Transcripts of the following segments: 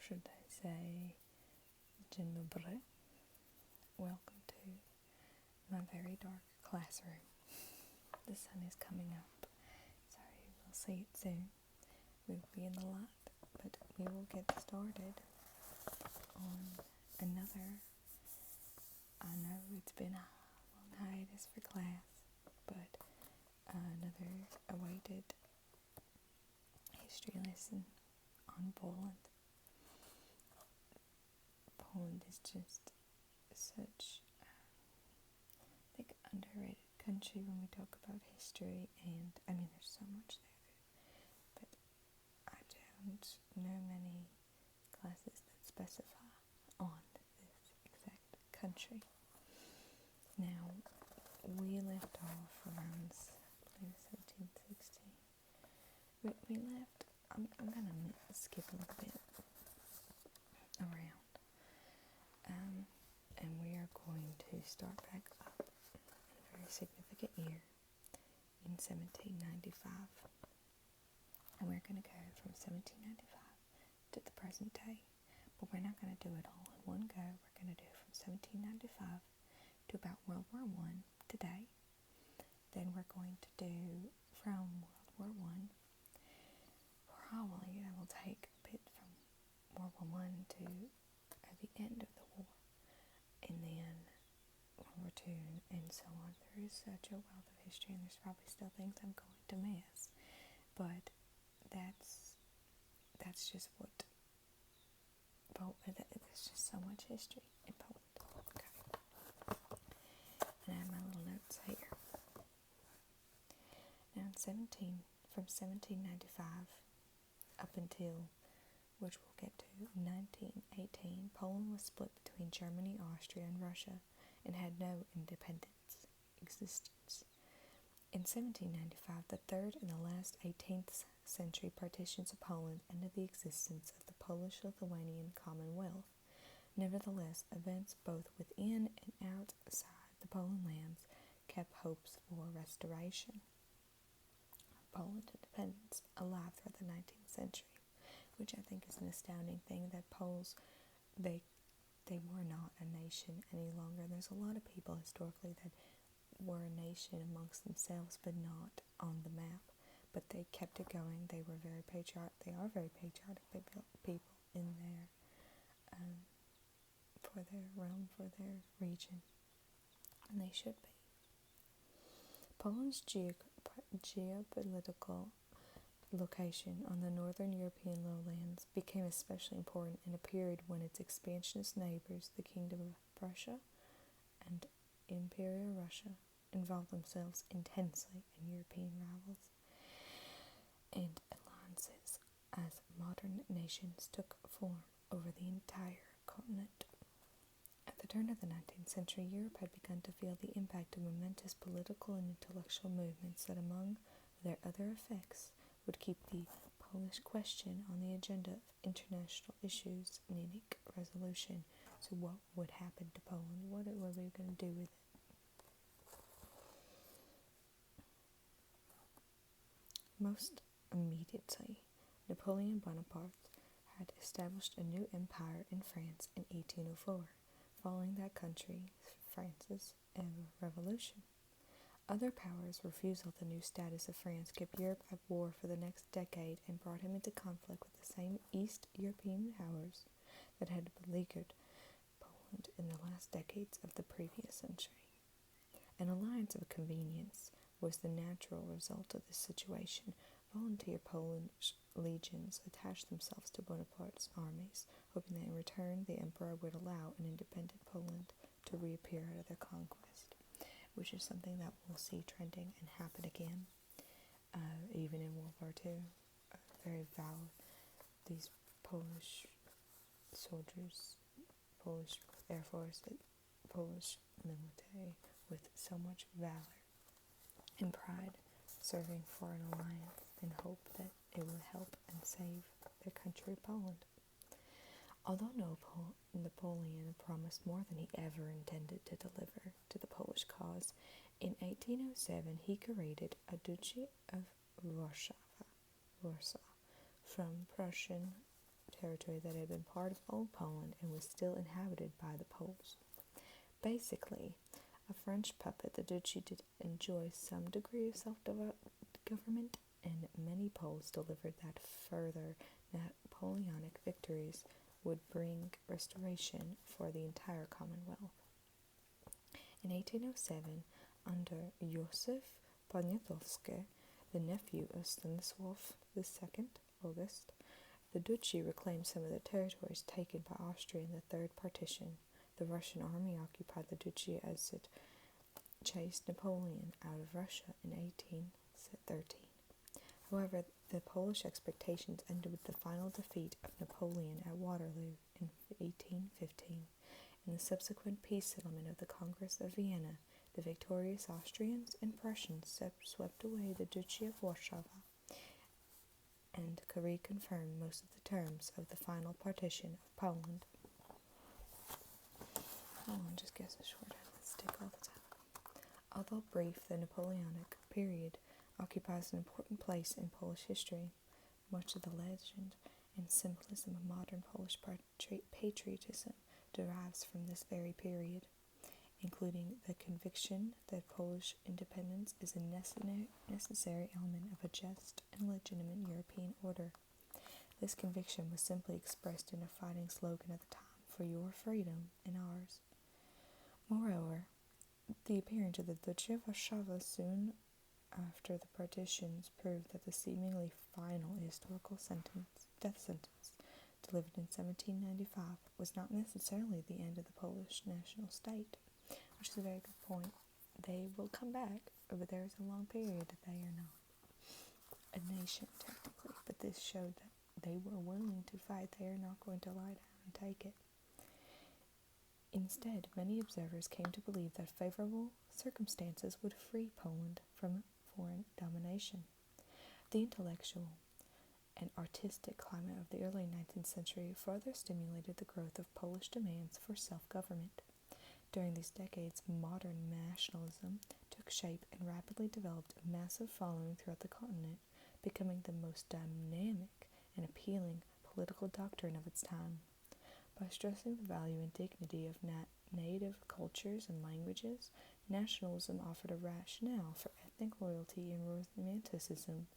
should I say, Dzień dobry. Welcome to my very dark classroom. The sun is coming up, so we'll see it soon. We'll be in the light, but we will get started on another. I know it's been a long hiatus for class, but another awaited history lesson on Poland. Poland is just such, I think, underrated country when we talk about history, and I mean, there's so much there, but I don't know many classes that specify on this exact country. Now, we left off around, I believe, 1716. We left, I'm going to skip a little bit around. And we are going to start back up in a very significant year in 1795. And we're going to go from 1795 to the present day. But we're not going to do it all in one go. We're going to do it from 1795 to about World War I today. Then we're going to do from World War I. Probably that will take a bit from World War I to the end of the war. And then World War II and so on. There is such a wealth of history, and there's probably still things I'm going to miss. But that's just what there's just so much history in Poland. Okay. And I have my little notes here. Now from 1795 up until, which we'll get to, 1918, Poland was split between Germany, Austria, and Russia, and had no independent existence. In 1795, the third and the last 18th century partitions of Poland ended the existence of the Polish-Lithuanian Commonwealth. Nevertheless, events both within and outside the Poland lands kept hopes for restoration. Poland independence alive throughout the 19th century, which I think is an astounding thing that Poles, they were not a nation any longer. There's a lot of people historically that were a nation amongst themselves, but not on the map. But they kept it going. They were very patriotic. They are very patriotic people in their, for their realm, for their region, and they should be. Poland's geopolitical location on the northern European lowlands became especially important in a period when its expansionist neighbors, the Kingdom of Prussia and Imperial Russia, involved themselves intensely in European rivals and alliances as modern nations took form over the entire continent. At the turn of the 19th century, Europe had begun to feel the impact of momentous political and intellectual movements that, among their other effects, would keep the Polish question on the agenda of international issues needing resolution. So what would happen to Poland? What were we going to do with it? Most immediately, Napoleon Bonaparte had established a new empire in France in 1804, following that country, France's revolution. Other powers' refusal of the new status of France kept Europe at war for the next decade and brought him into conflict with the same East European powers that had beleaguered Poland in the last decades of the previous century. An alliance of convenience was the natural result of this situation. Volunteer Polish legions attached themselves to Bonaparte's armies, hoping that in return the emperor would allow an independent Poland to reappear out of their conquest, which is something that we'll see trending and happen again, even in World War II. Very valid. These Polish soldiers, Polish Air Force, Polish military, with so much valor and pride, serving for an alliance in hope that it will help and save their country, Poland. Although Napoleon promised more than he ever intended to deliver to the Polish cause, in 1807 he created a Duchy of Warsaw from Prussian territory that had been part of Old Poland and was still inhabited by the Poles. Basically, a French puppet, the duchy did enjoy some degree of self-government, and many Poles delivered that further Napoleonic victories would bring restoration for the entire Commonwealth. In 1807, under Józef Poniatowski, the nephew of Stanislaw II August, the duchy reclaimed some of the territories taken by Austria in the Third Partition. The Russian army occupied the duchy as it chased Napoleon out of Russia in 1813. However, the Polish expectations ended with the final defeat of Napoleon at Waterloo in 1815. In the subsequent peace settlement of the Congress of Vienna, the victorious Austrians and Prussians swept away the Duchy of Warsaw and reconfirmed most of the terms of the final partition of Poland. Just guess a shorter. Let's take all the time. Although brief, the Napoleonic period occupies an important place in Polish history. Much of the legend and symbolism of modern Polish patriotism derives from this very period, including the conviction that Polish independence is a necessary element of a just and legitimate European order. This conviction was simply expressed in a fighting slogan at the time: "For your freedom and ours." Moreover, the appearance of the Duchy of Warsaw soon after the partitions proved that the seemingly final historical death sentence, delivered in 1795, was not necessarily the end of the Polish national state, which is a very good point. They will come back, but there is a long period that they are not a nation, technically, but this showed that they were willing to fight. They are not going to lie down and take it. Instead, many observers came to believe that favorable circumstances would free Poland from foreign domination. The intellectual and artistic climate of the early 19th century further stimulated the growth of Polish demands for self-government. During these decades, modern nationalism took shape and rapidly developed a massive following throughout the continent, becoming the most dynamic and appealing political doctrine of its time. By stressing the value and dignity of native cultures and languages, nationalism offered a rationale for ethnic loyalty, and Romanticism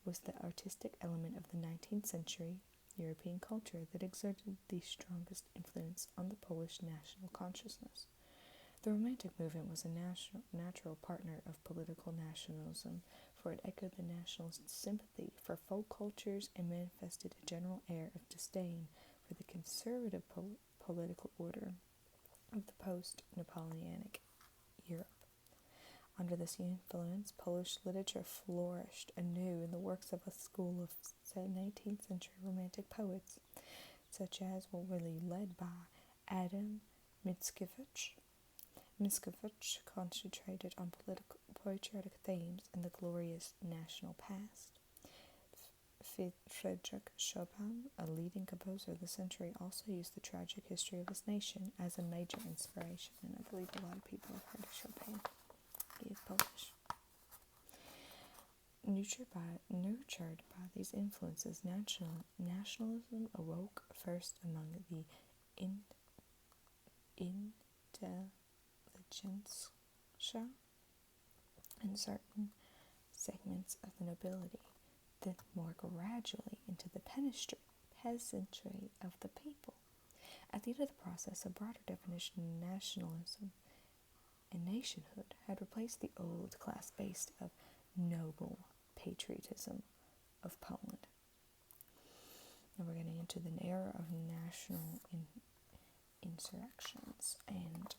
was the artistic element of the 19th century European culture that exerted the strongest influence on the Polish national consciousness. The Romantic movement was a natural partner of political nationalism, for it echoed the nationalist sympathy for folk cultures and manifested a general air of disdain for the conservative political order of the post-Napoleonic Europe. Under this influence, Polish literature flourished anew in the works of a school of 18th century Romantic poets, such as were really led by Adam Mickiewicz. Mickiewicz concentrated on patriotic themes and the glorious national past. Frédéric Chopin, a leading composer of the century, also used the tragic history of his nation as a major inspiration, and I believe a lot of people have heard of Chopin. He is Polish. Nurtured by these influences, nationalism awoke first among the intelligentsia and certain segments of the nobility, then more gradually into the peasantry of the people. At the end of the process, a broader definition of nationalism and nationhood had replaced the old class-based of noble patriotism of Poland. Now we're getting into the era of national insurrections, and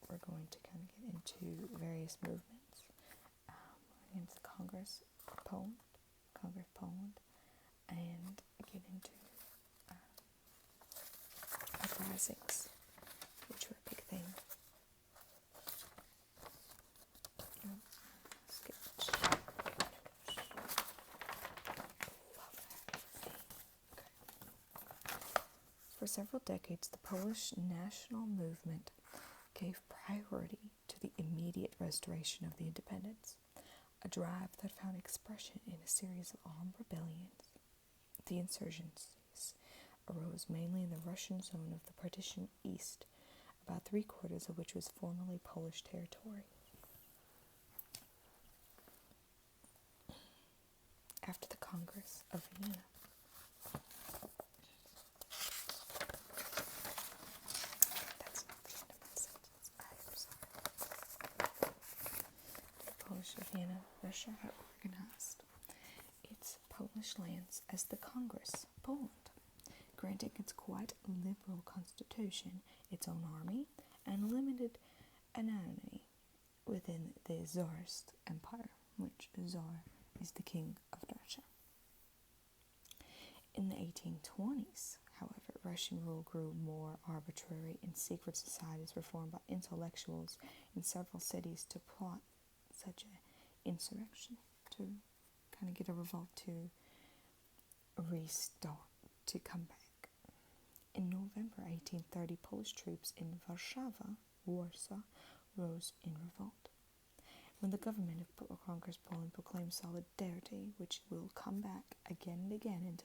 we're going to kind of get into various movements against the Congress of Poland, and get into uprisings, which were a big thing. For several decades, the Polish national movement gave priority to the immediate restoration of the independence, a drive that found expression in a series of armed rebellions, the insurgencies arose mainly in the Russian zone of the partition east, about three-quarters of which was formerly Polish territory. After the Congress of Vienna, that's not the end of my sentence. I'm sorry. The Polish of Vienna, Russia had organized its Polish lands as the Congress of Poland, granting its quite liberal constitution, its own army, and limited autonomy within the Tsarist Empire, which Tsar is the king of Russia. In the 1820s, however, Russian rule grew more arbitrary and secret societies were formed by intellectuals in several cities to plot such an insurrection, to kind of get a revolt, to restart, to come back. In November 1830, Polish troops in Warsaw, rose in revolt. When the government of Congress Poland proclaimed solidarity, which will come back again and again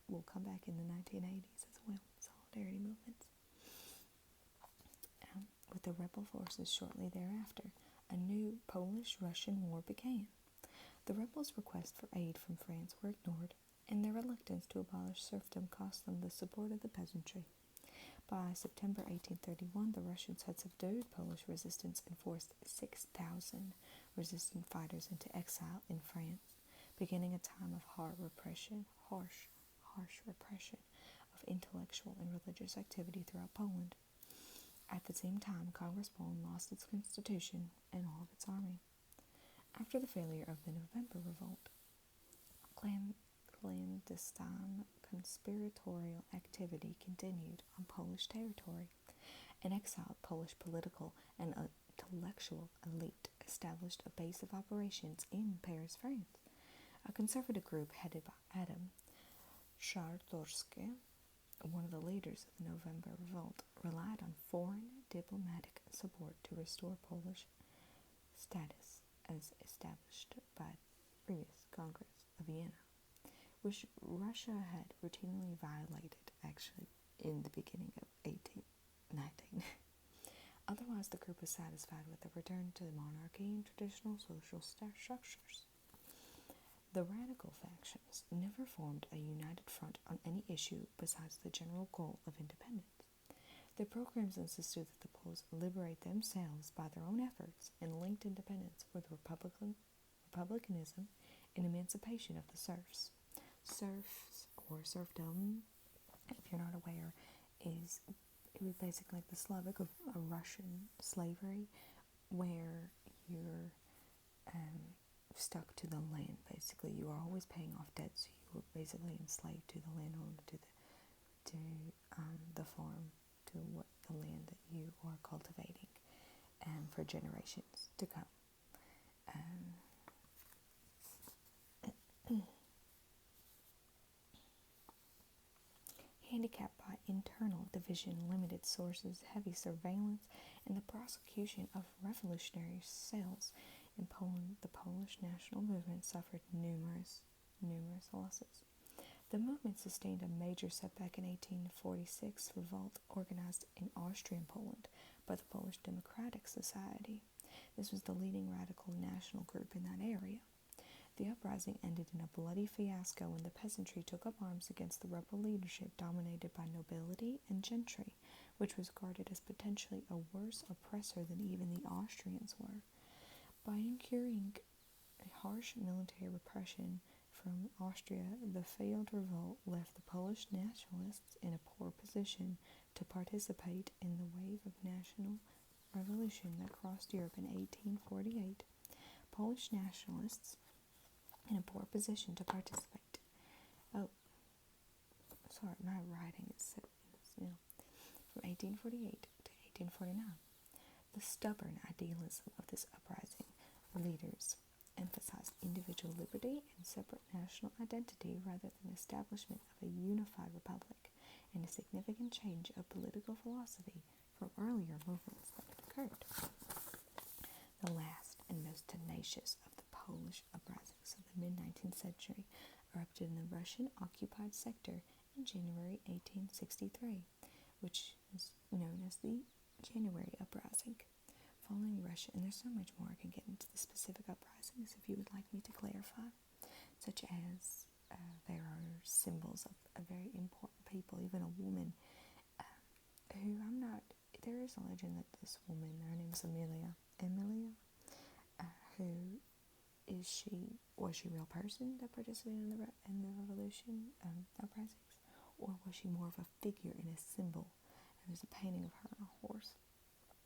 will come back in the 1980s as well, solidarity movements. With the rebel forces shortly thereafter, a new Polish-Russian war began. The rebels' requests for aid from France were ignored, and their reluctance to abolish serfdom cost them the support of the peasantry. By September 1831, the Russians had subdued Polish resistance and forced 6,000 resistant fighters into exile in France, beginning a time of harsh repression of intellectual and religious activity throughout Poland. At the same time, Congress Poland lost its constitution and all of its army. After the failure of the November revolt, clandestine conspiratorial activity continued on Polish territory. An exiled Polish political and intellectual elite established a base of operations in Paris, France. A conservative group headed by Adam Czartoryski, one of the leaders of the November revolt, relied on foreign diplomatic support to restore Polish status as established by the previous Congress of Vienna, which Russia had routinely violated, actually, in the beginning of 1819. Otherwise, the group was satisfied with the return to monarchy and traditional social structures. The radical factions never formed a united front on any issue besides the general goal of independence. Their programs insisted that the Poles liberate themselves by their own efforts and linked independence with republicanism and emancipation of the serfs. Serfs, or serfdom, if you're not aware, it was basically like the Slavic of a Russian slavery, where you're stuck to the land. Basically, you are always paying off debts. So you were basically enslaved to the landowner, to the farm, to what the land that you are cultivating, for generations to come. Handicapped by internal division, limited sources, heavy surveillance, and the prosecution of revolutionary cells in Poland, the Polish national movement suffered numerous losses. The movement sustained a major setback in 1846 revolt organized in Austrian Poland by the Polish Democratic Society. This was the leading radical national group in that area. The uprising ended in a bloody fiasco when the peasantry took up arms against the rebel leadership dominated by nobility and gentry, which was regarded as potentially a worse oppressor than even the Austrians were. By incurring a harsh military repression from Austria, the failed revolt left the Polish nationalists in a poor position to participate in the wave of national revolution that crossed Europe in 1848. Polish nationalists in a poor position to participate. Oh, sorry, my writing is from 1848 to 1849. The stubborn idealism of this uprising leaders emphasized individual liberty and separate national identity rather than establishment of a unified republic, and a significant change of political philosophy from earlier movements that had occurred. The last and most tenacious of the Polish uprisings of the mid-19th century erupted in the Russian-occupied sector in January 1863, which is known as the January Uprising. Following Russia, and there's so much more, I can get into the specific uprisings if you would like me to clarify, such as there are symbols of very important people, even a woman who there is a legend that this woman, her name is Emilia, who is she, was she a real person that participated in the revolution uprisings, or was she more of a figure and a symbol? And there's a painting of her on a horse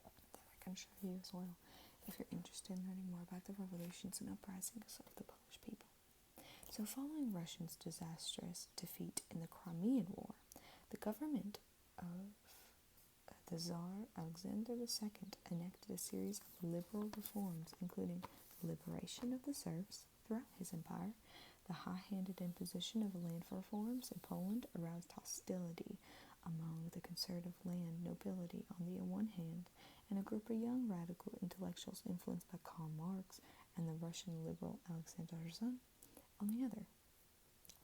that I can show you as well if you're interested in learning more about the revolutions and uprisings of the Polish people. So following Russia's disastrous defeat in the Crimean War, the government of the Tsar Alexander II enacted a series of liberal reforms, including the liberation of the serfs throughout his empire. The high-handed imposition of land reforms in Poland aroused hostility among the conservative land nobility on the one hand, and a group of young radical intellectuals influenced by Karl Marx and the Russian liberal Alexander Herzen on the other.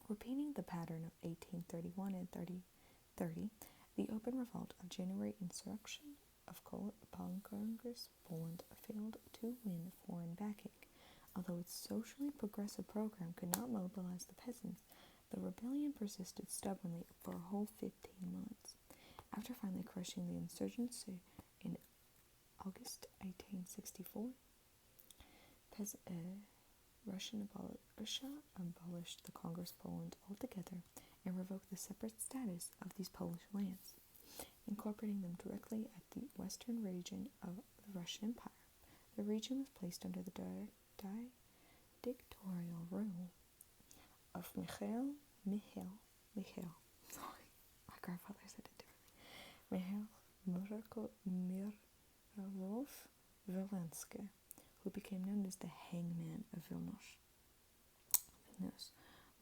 Repeating the pattern of 1831 and 30, the open revolt of January insurrection of Congress Poland failed to win foreign backing. Although its socially progressive program could not mobilize the peasants, the rebellion persisted stubbornly for a whole 15 months. After finally crushing the insurgency in August 1864, Russia abolished the Congress Poland altogether and revoked the separate status of these Polish lands, incorporating them directly at the western region of the Russian Empire. The region was placed under the dictatorial rule of Mikhail, sorry, my grandfather said it differently, Mikhail Miravov-Volensky, who became known as the Hangman of Vilnius,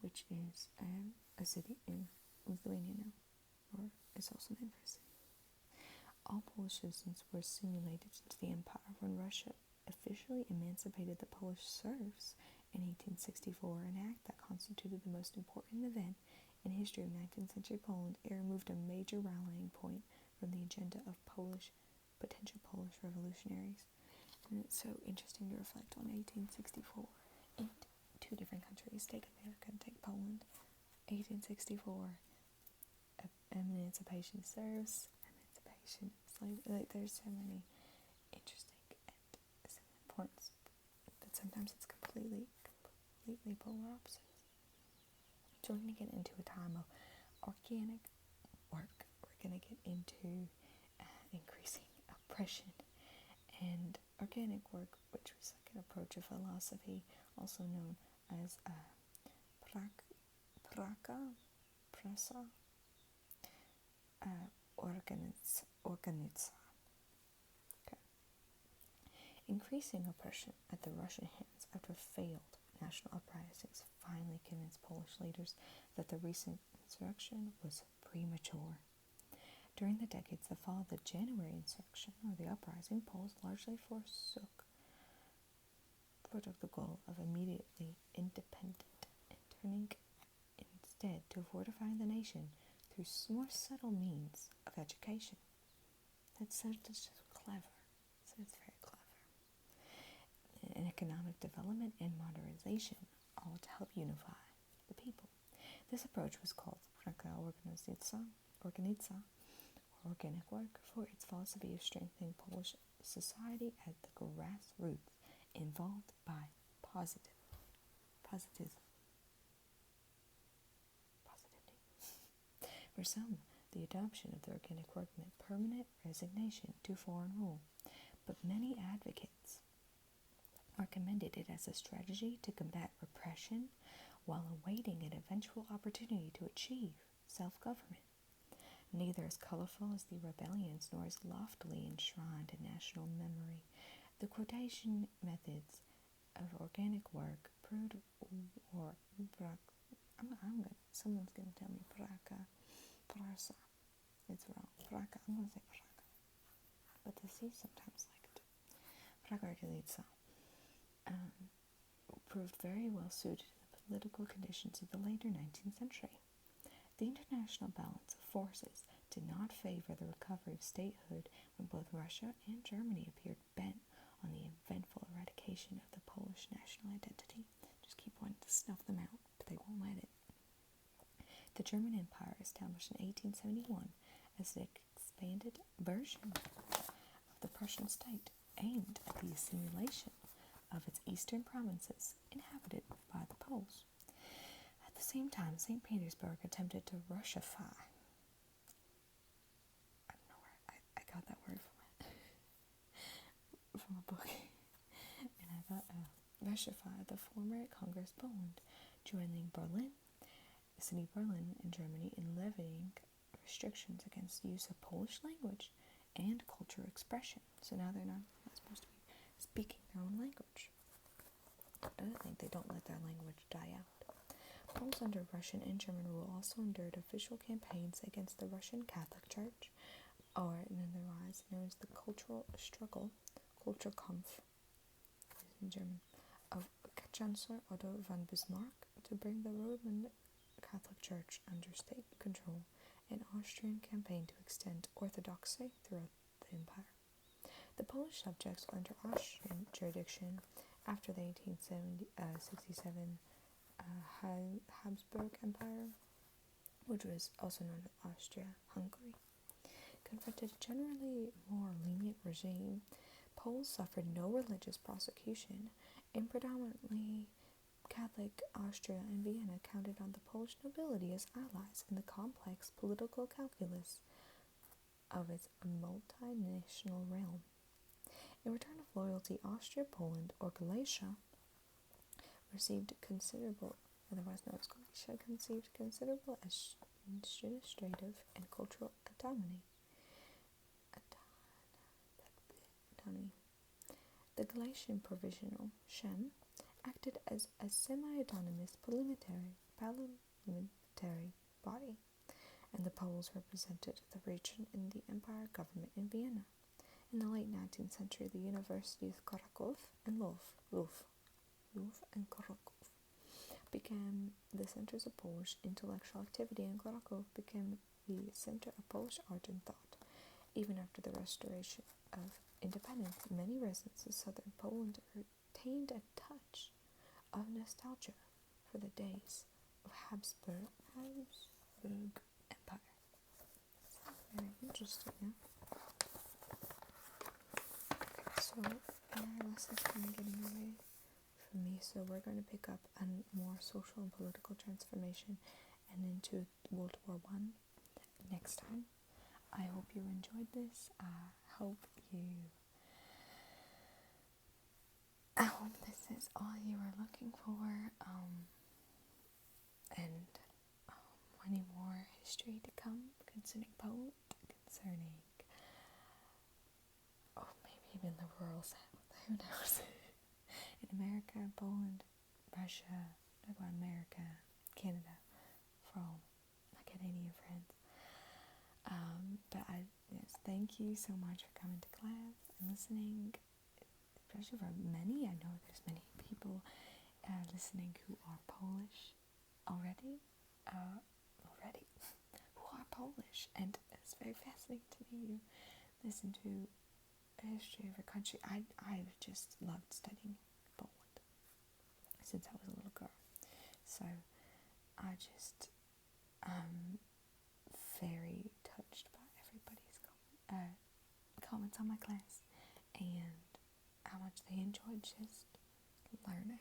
which is a city in Lithuania now, or is also named for a city. All Polish citizens were assimilated into the empire when Russia officially emancipated the Polish serfs in 1864, an act that constituted the most important event in history of 19th century Poland. It removed a major rallying point from the agenda of potential Polish revolutionaries. And it's so interesting to reflect on 1864 in two different countries. Take America and take Poland. 1864, emancipation serfs, emancipation slaves. Like, there's so many interesting and similar points, but sometimes it's completely polar opposites. So we're going to get into a time of organic work. We're going to get into increasing oppression and organic work, which was like an approach of philosophy, also known as prasa organitsa. Okay. Increasing oppression at the Russian hands after failed national uprisings finally convinced Polish leaders that the recent insurrection was premature. During the decades that followed the January insurrection, or the uprising, Poles largely forsook the goal of immediately independent and turning instead to fortifying the nation through more subtle means of education. That's just clever. So it's very clever. And economic development and modernization, all to help unify the people. This approach was called prasa organitsa, or organic work, for its philosophy of strengthening Polish society at the grassroots, involved by positivity. For some, the adoption of the organic work meant permanent resignation to foreign rule, but many advocates recommended it as a strategy to combat repression while awaiting an eventual opportunity to achieve self-government. Neither as colorful as the rebellions nor as loftily enshrined in national memory, the quotation methods of organic work proved someone's going to tell me prasa. It's wrong. Praka. I'm going to say praka. But the C sometimes like it. Pragargalitsa proved very well suited to the political conditions of the later 19th century. The international balance of forces did not favor the recovery of statehood when both Russia and Germany appeared bent on the eventful eradication of the Polish national identity. Just keep wanting to snuff them out, but they won't let it. The German Empire, established in 1871 as an expanded version of the Prussian state, aimed at the assimilation of its eastern provinces inhabited by the Poles. At the same time, St. Petersburg attempted to Russify. I don't know where I got that word from a book. And I thought, Russify the former Congress Poland, joining Berlin, the city of Berlin in Germany, in levying restrictions against the use of Polish language and cultural expression. So now they're not supposed to be speaking their own language. I think they don't let their language die out. Poles under Russian and German rule also endured official campaigns against the Russian Catholic Church, or in otherwise known as the cultural struggle, Kulturkampf, in German, of Chancellor Otto von Bismarck to bring the Roman Catholic Church under state control, an Austrian campaign to extend orthodoxy throughout the empire. The Polish subjects were under Austrian jurisdiction after the 1867 Habsburg Empire, which was also known as Austria-Hungary. Confronted a generally more lenient regime, Poles suffered no religious prosecution, and predominantly Catholic Austria and Vienna counted on the Polish nobility as allies in the complex political calculus of its multinational realm. In return of loyalty, Austria-Poland, or Galicia, received considerable administrative and cultural autonomy. The Galician Provisional Sejm acted as a semi-autonomous parliamentary body, and the Poles represented the region in the empire government in Vienna. In the late 19th century, the universities Kraków and Lwów became the centers of Polish intellectual activity, and Kraków became the center of Polish art and thought. Even after the restoration of independence, many residents of southern Poland retained a touch of nostalgia for the days of Habsburg Empire. Sounds very interesting, yeah? So, our lesson's kind of getting away from me, so we're going to pick up on more social and political transformation and into World War I next time. I hope you enjoyed this. I hope this is all you were looking for, and many more history to come concerning Poland, concerning maybe even the rural South, who knows. In America, Poland, Russia, America, Canada, for all my Canadian friends. But thank you so much for coming to class and listening, especially for many. I know there's many people listening who are Polish already, who are Polish, and it's very fascinating to me to listen to the history of a country. I've just loved studying Poland since I was a little girl, so I just very touched by everybody's comments on my class and how much they enjoyed just learning.